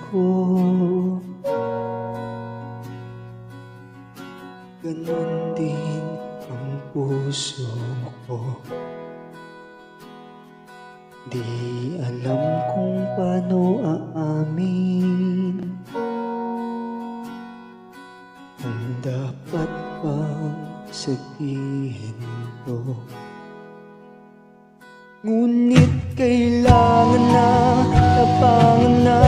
ko. Ganon din ang puso ko. Di alam kung paano aamin, kung dapat bang sabihin to. Ngunit kailangan na, tapangan na,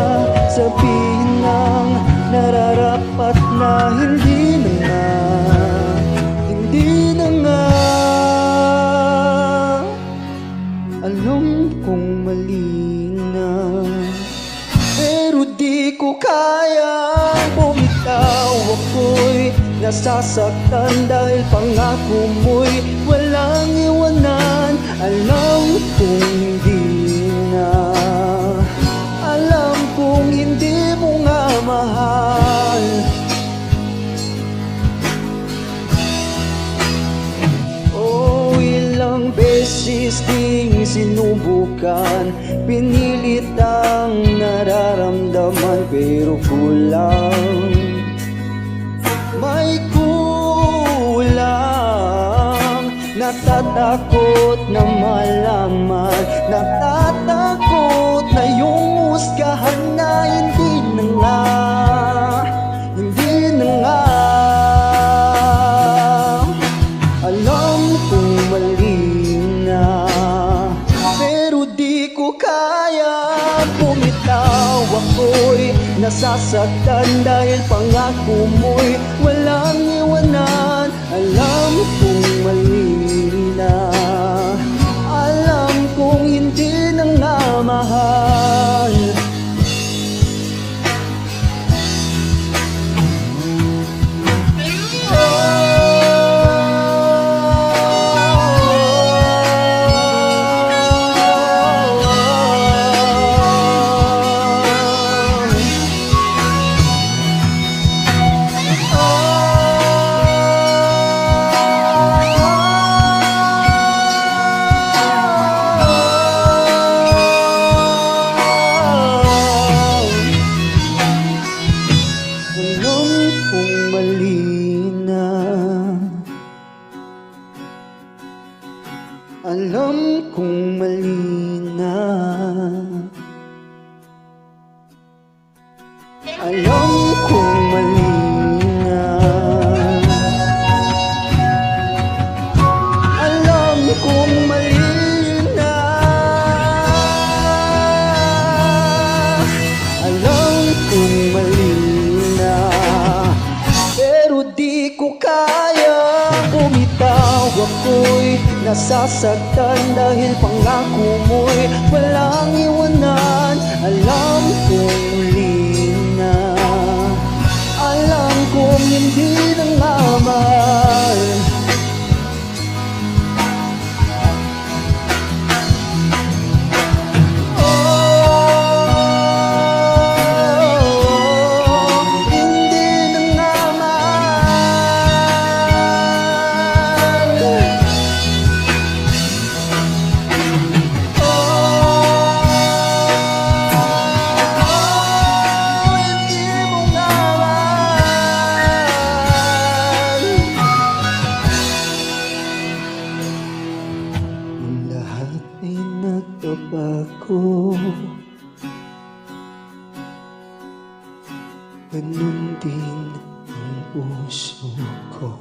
sabihin ng nararapat na hindi na nga, hindi na nga. Alam kong mali na, pero di ko kayang bumitaw. Ako'y nasasaktan dahil pangako mo'y walang iwanan. Alam kong hindi na, alam kong hindi mo nga mahal. Oh, ilang beses ding sinubukan, pinilit ang nararamdaman, pero kulang, may kulang. Natatakot na malaman, natatakot na yung husgahan na hindi na nga, hindi na nga. Alam kong mali na, pero di ko kaya bumitaw. Ako'y nasasaktan dahil pangako mo'y walang iwanan. Alam kong mali na, alam kong hindi na nga mahal. Alam kong mali na, alam kong mali na, alam kong mali na, alam kong mali na, pero di ko kaya bumitaw. Ako'y nasasaktan dahil pangako mo'y walang iwanan. Alam kong muli na, alam kong hindi na nga mahal. Ay nagbabago, ganun din ang puso ko.